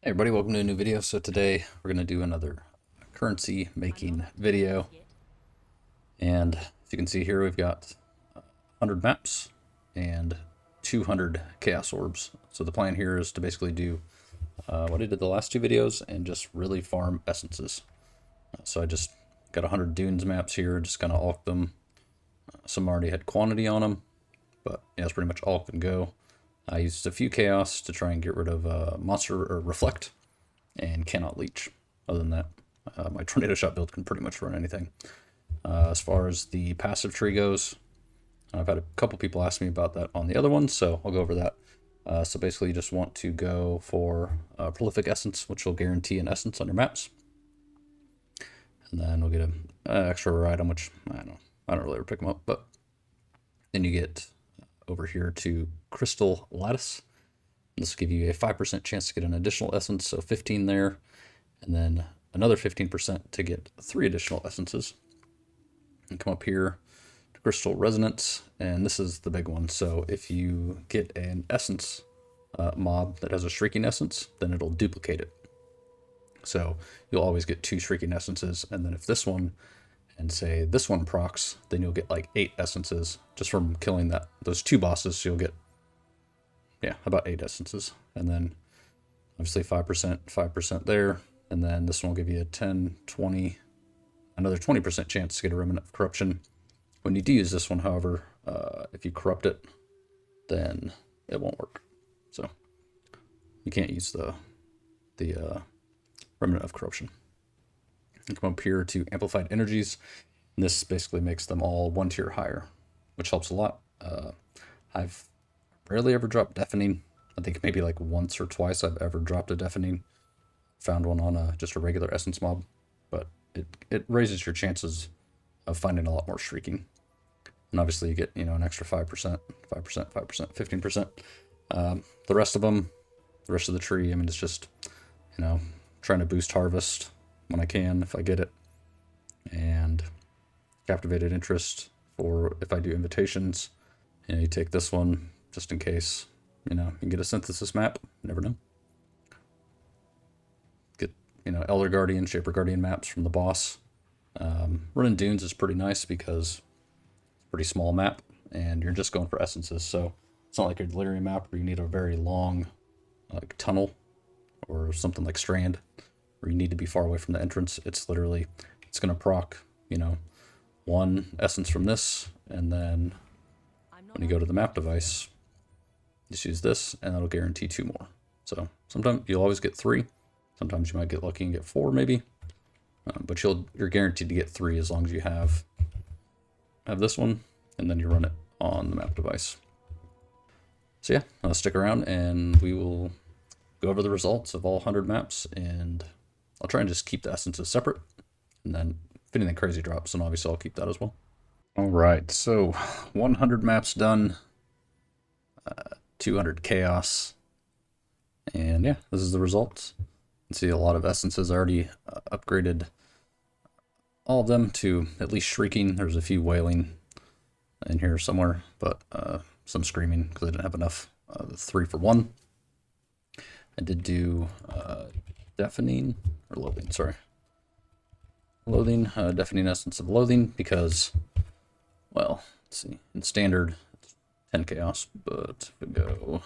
Hey everybody, welcome to a new video. So today we're going to do another currency making video. And as you can see here, we've got 100 maps and 200 chaos orbs. So the plan here is to basically do what I did the last two videos and just really farm essences. So I just got 100 dunes maps here, just kind of alk them. Some already had quantity on them, but yeah, it's pretty much alk and go. I used a few chaos to try and get rid of monster or reflect, and cannot leech. Other than that, my tornado shot build can pretty much run anything. As far as the passive tree goes, I've had a couple people ask me about that on the other one, so I'll go over that. So basically, you just want to go for prolific essence, which will guarantee an essence on your maps, and then we'll get an extra rare item, which I don't really ever pick them up, but then you get over here to crystal lattice. This will give you a 5% chance to get an additional essence, so 15 there, and then another 15% to get 3 additional essences. And come up here to crystal resonance, and this is the big one. So if you get an essence mob that has a shrieking essence, then it'll duplicate it. So you'll always get 2 shrieking essences, and then if this one and say this one procs, then you'll get like 8 essences just from killing those 2 bosses. So you'll get about 8 essences, and then obviously 5% there, and then this one will give you a 10, 20, another 20% chance to get a remnant of corruption. When you do use this one, however, if you corrupt it, then it won't work. So you can't use the remnant of corruption. And come up here to amplified energies, and this basically makes them all 1 tier higher, which helps a lot. I've rarely ever dropped deafening. I think maybe like once or twice I've ever dropped a deafening. Found one on just a regular essence mob, but it raises your chances of finding a lot more shrieking. And obviously you get, an extra 5%, 15%. The rest of them, the rest of the tree, I mean, it's just, trying to boost harvest when I can, if I get it. And captivated interest for if I do invitations. You take this one, just in case, you can get a synthesis map. You never know. Get, Elder Guardian, Shaper Guardian maps from the boss. Running dunes is pretty nice because it's a pretty small map, and you're just going for essences. So it's not like a delirium map where you need a very long like tunnel or something like Strand, where you need to be far away from the entrance. It's literally, it's going to proc, 1 essence from this, and then when you go to the map device, just use this, and that'll guarantee 2 more. So sometimes you'll always get 3. Sometimes you might get lucky and get 4, maybe. But you're guaranteed to get 3 as long as you have this one, and then you run it on the map device. So yeah, stick around, and we will go over the results of all 100 maps, and I'll try and just keep the essences separate, and then if anything crazy drops, then obviously I'll keep that as well. All right, so 100 maps done. 200 chaos, and yeah, this is the results. You can see a lot of essences. I already upgraded all of them to at least shrieking. There's a few wailing in here somewhere, but some screaming because I didn't have enough. 3 for 1. I did do deafening or loathing. Sorry, loathing, deafening essence of loathing, because, well, let's see, in standard 10 chaos, but if we go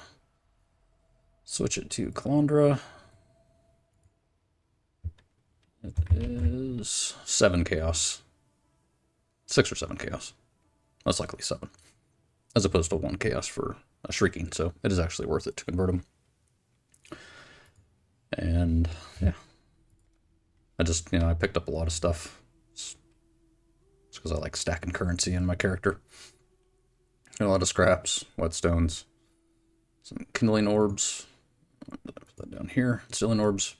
switch it to Kalandra, it is 7 chaos. 6 or 7 chaos. Most likely 7. As opposed to 1 chaos for a shrieking, so it is actually worth it to convert them. And yeah, I just, I picked up a lot of stuff. It's because I like stacking currency in my character. A lot of scraps, whetstones, some kindling orbs. Put that down here. Sealing orbs,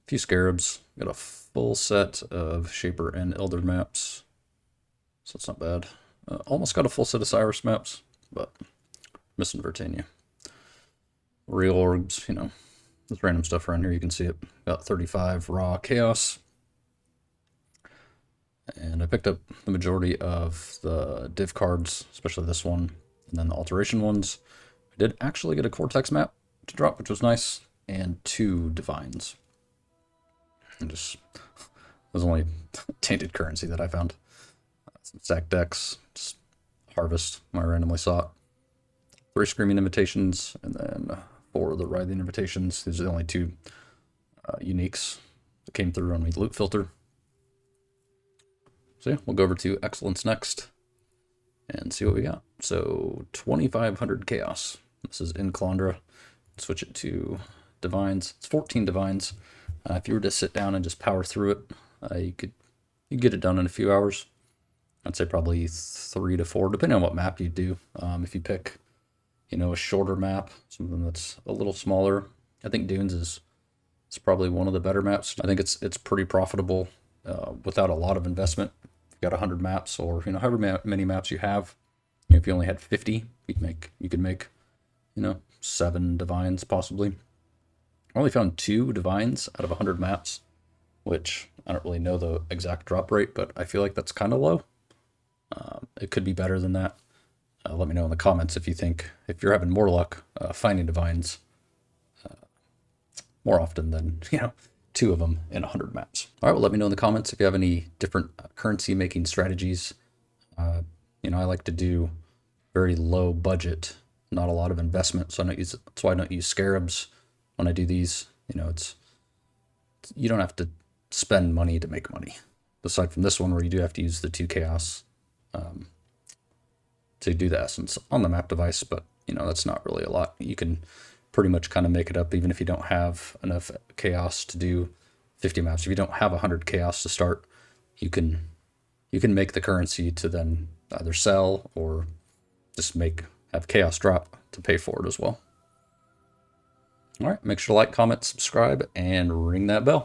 a few scarabs. Got a full set of Shaper and Elder maps, so it's not bad. Almost got a full set of Cyrus maps, but missing Vertania. Real orbs, there's random stuff around here. You can see it. Got 35 raw chaos. And I picked up the majority of the div cards, especially this one, and then the alteration ones. I did actually get a Cortex map to drop, which was nice. and 2 divines. And just was only tainted currency that I found. Some stacked decks, just harvest when I randomly saw it. 3 Screaming Invitations, and then 4 of the Writhing Invitations. These are the only 2 uniques that came through on my loot filter. So yeah, we'll go over to Excellence next and see what we got. So 2,500 Chaos. This is in Kalandra. Switch it to Divines. It's 14 Divines. If you were to sit down and just power through it, you could get it done in a few hours. I'd say probably 3 to 4, depending on what map you do. If you pick, a shorter map, something that's a little smaller, I think Dunes is probably one of the better maps. I think it's pretty profitable without a lot of investment. If you've got 100 maps, or however many maps you have, if you only had 50, you could make 7 divines possibly. I only found 2 divines out of 100 maps, which I don't really know the exact drop rate, but I feel like that's kind of low. It could be better than that. Let me know in the comments if you're having more luck finding divines more often than 2 of them in 100 maps. All right, well, let me know in the comments if you have any different currency making strategies. I like to do very low budget, not a lot of investment, so that's why I don't use scarabs when I do these. You don't have to spend money to make money. Aside from this one, where you do have to use the 2 chaos to do the essence on the map device, but that's not really a lot. You can pretty much kind of make it up even if you don't have enough chaos to do 50 maps. If you don't have 100 chaos to start, you can make the currency to then either sell or just have chaos drop to pay for it as well. All right, make sure to like, comment, subscribe, and ring that bell.